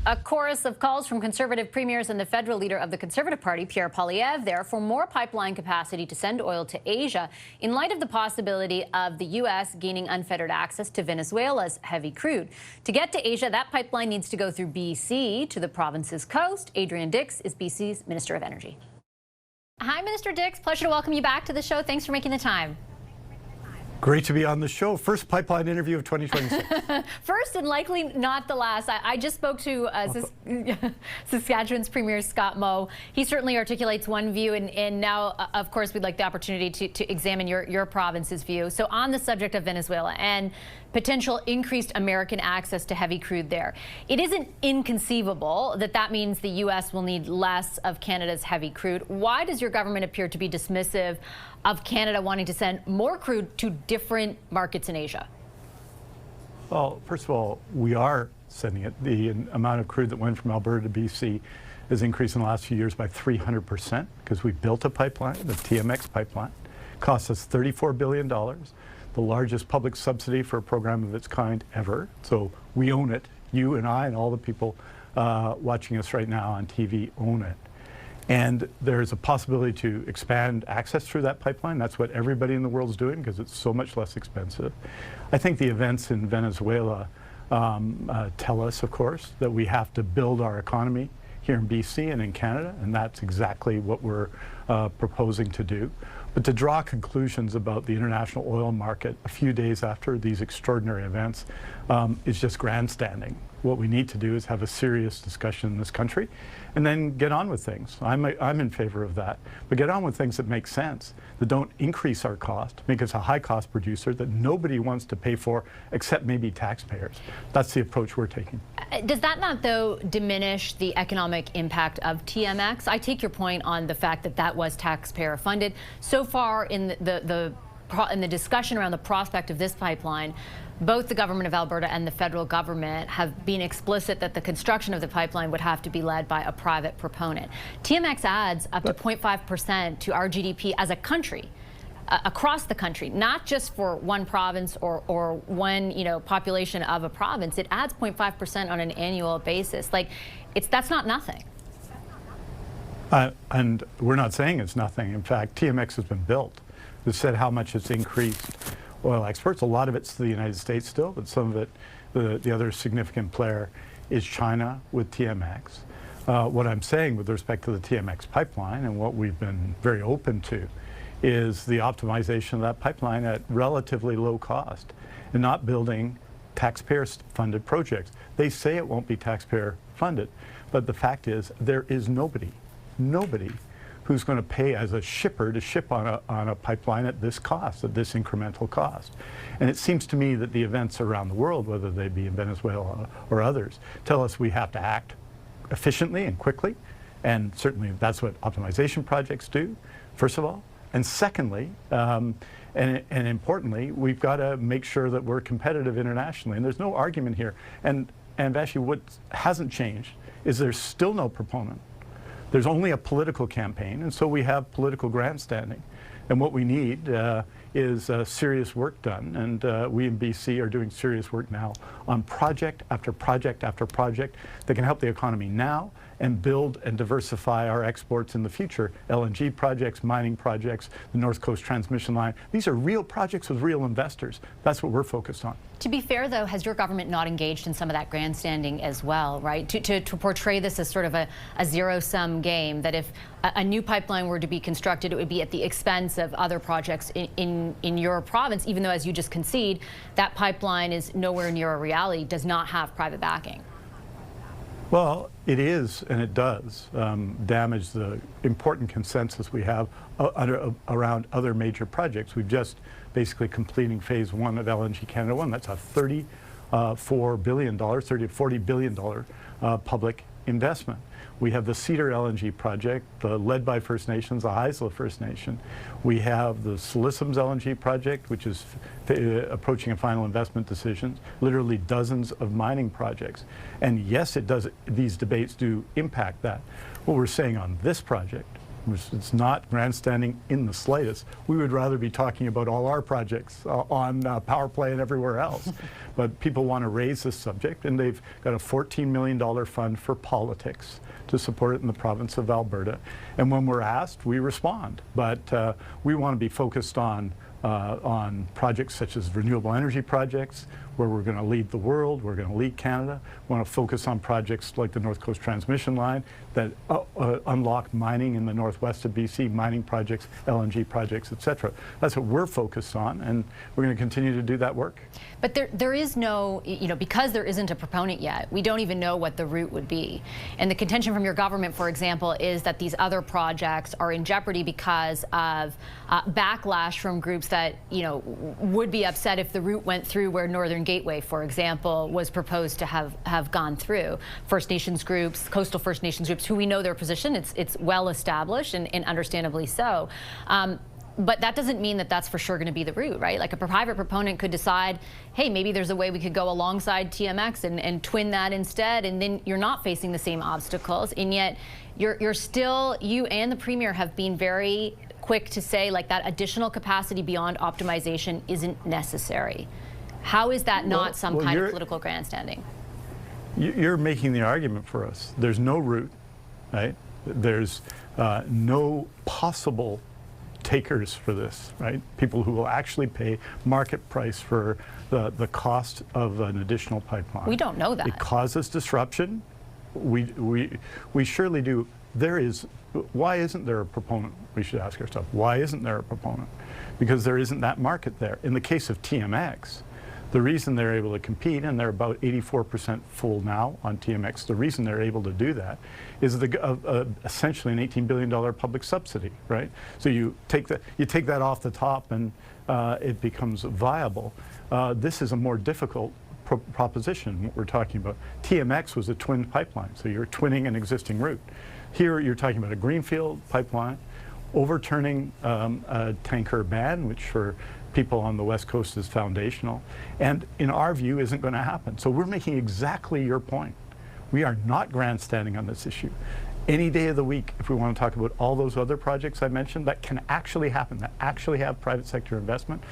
A chorus of calls from Conservative premiers and the federal leader of the Conservative Party, Pierre Poilievre, there for more pipeline capacity to send oil to Asia in light of the possibility of the U.S. gaining unfettered access to Venezuela's heavy crude. To get to Asia, that pipeline needs to go through B.C. to the province's coast. Adrian Dix is B.C.'s Minister of Energy. Hi, Minister Dix. Pleasure to welcome you back to the show. Thanks for making the time. Great to be on the show. First pipeline interview of 2026. First and likely not the last. I just spoke to Saskatchewan's Premier Scott Moe. He certainly articulates one view, and now, of course, we'd like the opportunity to examine your province's view. So on the subject of Venezuela and potential increased American access to heavy crude there, it isn't inconceivable that that means the U.S. will need less of Canada's heavy crude. Why does your government appear to be dismissive of Canada wanting to send more crude to different markets in Asia? Well, first of all, we are sending it. The amount of crude that went from Alberta to BC has increased in the last few years by 300% because we built a pipeline, the TMX pipeline. It cost us $34 billion, the largest public subsidy for a program of its kind ever. So we own it. You and I and all the people watching us right now on TV own it. And there's a possibility to expand access through that pipeline. That's what everybody in the world is doing because it's so much less expensive. I think the events in Venezuela tell us, of course, that we have to build our economy here in BC and in Canada, and that's exactly what we're proposing to do. But to draw conclusions about the international oil market a few days after these extraordinary events is just grandstanding. What we need to do is have a serious discussion in this country and then get on with things. I'm in favor of that. But get on with things that make sense, that don't increase our cost, make us a high-cost producer that nobody wants to pay for except maybe taxpayers. That's the approach we're taking. Does that not, though, diminish the economic impact of TMX? I take your point on the fact that that was taxpayer funded. So far in the discussion around the prospect of this pipeline, both the government of Alberta and the federal government have been explicit that the construction of the pipeline would have to be led by a private proponent. TMX adds up to 0.5% to our GDP as a country, across the country, not just for one province or one population of a province. It adds 0.5% on an annual basis. Like, that's not nothing. And we're not saying it's nothing. In fact, TMX has been built. It said how much it's increased oil exports. A lot of it's to the United States still, but some of it, the other significant player is China with TMX. What I'm saying with respect to the TMX pipeline and what we've been very open to is the optimization of that pipeline at relatively low cost and not building taxpayer-funded projects. They say it won't be taxpayer-funded, but the fact is there is nobody who's going to pay as a shipper to ship on a pipeline at this cost, at this incremental cost. And it seems to me that the events around the world, whether they be in Venezuela or others, tell us we have to act efficiently and quickly. And certainly that's what optimization projects do, first of all. And secondly, and importantly, we've got to make sure that we're competitive internationally. And there's no argument here. And actually what hasn't changed is there's still no proponent. There's only a political campaign, and so we have political grandstanding. And what we need is serious work done, and we in BC are doing serious work now on project after project after project that can help the economy now and build and diversify our exports in the future. LNG projects, mining projects, the North Coast Transmission Line. These are real projects with real investors. That's what we're focused on. To be fair, though, has your government not engaged in some of that grandstanding as well, right? To portray this as sort of a zero-sum game, that if a new pipeline were to be constructed, it would be at the expense of other projects in your province, even though, as you just concede, that pipeline is nowhere near a reality, does not have private backing. Well, it is, and it does damage the important consensus we have around other major projects. We've just basically completing phase 1 of LNG Canada 1. That's a $34 billion, $30 to $40 billion public investment. We have the Cedar LNG project, led by First Nations, the Haisla First Nation. We have the Siliciums LNG project, which is approaching a final investment decision, literally dozens of mining projects. And yes, it does. These debates do impact that. What we're saying on this project It's not grandstanding in the slightest. We would rather be talking about all our projects on Power Play and everywhere else. But people want to raise this subject, and they've got a $14 million fund for politics to support it in the province of Alberta. And when we're asked, we respond. But we want to be focused on projects such as renewable energy projects, where we're going to lead the world, we're going to lead Canada. We want to focus on projects like the North Coast Transmission Line that unlock mining in the northwest of BC, mining projects, LNG projects, etc. That's what we're focused on, and we're going to continue to do that work. But there is no, because there isn't a proponent yet, we don't even know what the route would be. And the contention from your government, for example, is that these other projects are in jeopardy because of backlash from groups that, would be upset if the route went through where Northern Gateway, for example, was proposed to have gone through. First Nations groups, coastal First Nations groups, who we know their position, it's well established and understandably so. But that doesn't mean that that's for sure going to be the route, right? Like a private proponent could decide, hey, maybe there's a way we could go alongside TMX and twin that instead, and then you're not facing the same obstacles, and yet you're still, you and the Premier have been very quick to say like that additional capacity beyond optimization isn't necessary. How is that not some kind of political grandstanding? You're making the argument for us. There's no route, right? There's no possible takers for this, right? People who will actually pay market price for the cost of an additional pipeline. We don't know that. It causes disruption. We surely do. Why isn't there a proponent? We should ask ourselves, why isn't there a proponent? Because there isn't that market there. In the case of TMX, the reason they're able to compete, and they're about 84% full now on TMX, the reason they're able to do that is essentially an $18 billion public subsidy, right? So you take that off the top and it becomes viable. This is a more difficult proposition, what we're talking about. TMX was a twin pipeline, so you're twinning an existing route. Here you're talking about a greenfield pipeline, overturning a tanker ban, which for people on the West Coast is foundational, and in our view isn't going to happen. So we're making exactly your point. We are not grandstanding on this issue. Any day of the week, if we want to talk about all those other projects I mentioned that can actually happen, that actually have private sector investment,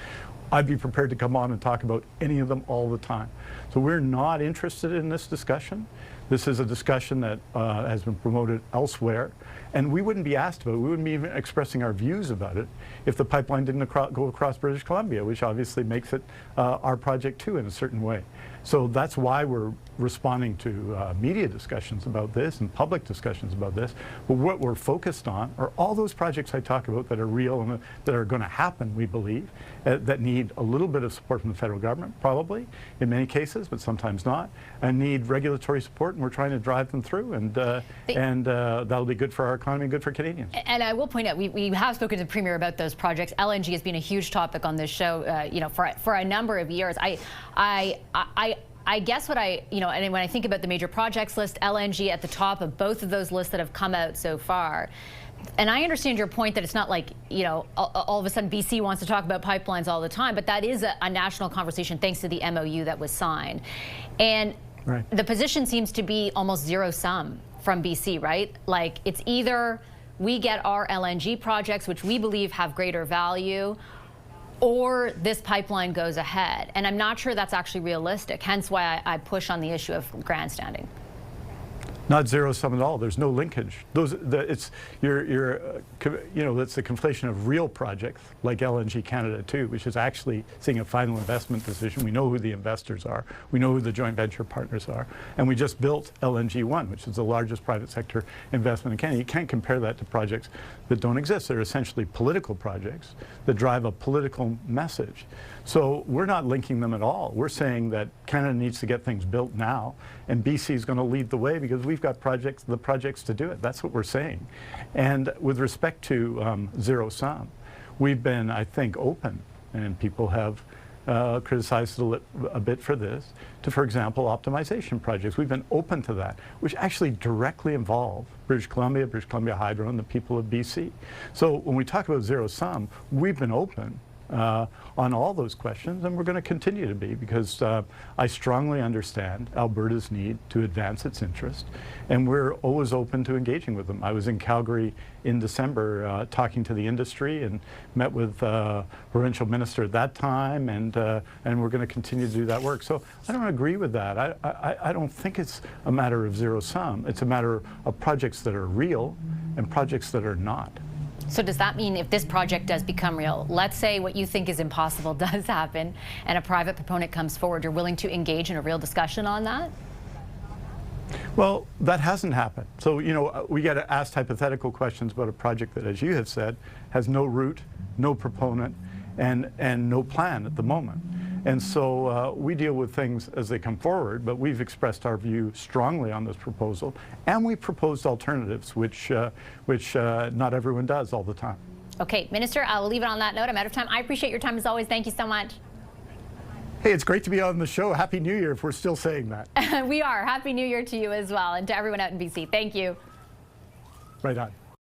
I'd be prepared to come on and talk about any of them all the time. So we're not interested in this discussion. This is a discussion that has been promoted elsewhere, and we wouldn't be asked about it. We wouldn't be even expressing our views about it if the pipeline didn't go across British Columbia, which obviously makes it our project too in a certain way. So that's why we're responding to media discussions about this and public discussions about this. But what we're focused on are all those projects I talk about that are real and that are going to happen, we believe, that need a little bit of support from the federal government, probably, in many cases, but sometimes not, and need regulatory support, and we're trying to drive them through, and that'll be good for our economy, good for Canadians. And I will point out, we have spoken to the Premier about those projects. LNG has been a huge topic on this show, for a number of years. I guess what and when I think about the major projects list, LNG at the top of both of those lists that have come out so far. And I understand your point that it's not like, all of a sudden BC wants to talk about pipelines all the time, but that is a national conversation thanks to the MOU that was signed. And right. The position seems to be almost zero sum from BC, right? Like it's either we get our LNG projects, which we believe have greater value, or this pipeline goes ahead. And I'm not sure that's actually realistic, hence why I push on the issue of grandstanding. Not zero sum at all. There's no linkage. That's the conflation of real projects like LNG Canada 2, which is actually seeing a final investment decision. We know who the investors are. We know who the joint venture partners are. And we just built LNG 1, which is the largest private sector investment in Canada. You can't compare that to projects that don't exist. They're essentially political projects that drive a political message. So we're not linking them at all. We're saying that Canada needs to get things built now, and BC is going to lead the way because we've got the projects to do it. That's what we're saying. And with respect to zero sum, we've been, I think, open, and people have criticized a bit for this, to, for example, optimization projects. We've been open to that, which actually directly involve British Columbia Hydro, and the people of BC. So when we talk about zero sum, we've been open on all those questions, and we're going to continue to be, because I strongly understand Alberta's need to advance its interest, and we're always open to engaging with them. I was in Calgary in December talking to the industry and met with provincial minister at that time, and we're going to continue to do that work. So I don't agree with that. I don't think it's a matter of zero sum. It's a matter of projects that are real and projects that are not. So does that mean if this project does become real, let's say what you think is impossible does happen and a private proponent comes forward, you're willing to engage in a real discussion on that? Well, that hasn't happened. So, you know, we get asked hypothetical questions about a project that, as you have said, has no route, no proponent, and no plan at the moment. And so we deal with things as they come forward, but we've expressed our view strongly on this proposal, and we proposed alternatives, which not everyone does all the time. Okay, Minister, I'll leave it on that note. I'm out of time. I appreciate your time as always. Thank you so much. Hey, it's great to be on the show. Happy New Year, if we're still saying that. We are. Happy New Year to you as well, and to everyone out in BC. Thank you. Right on.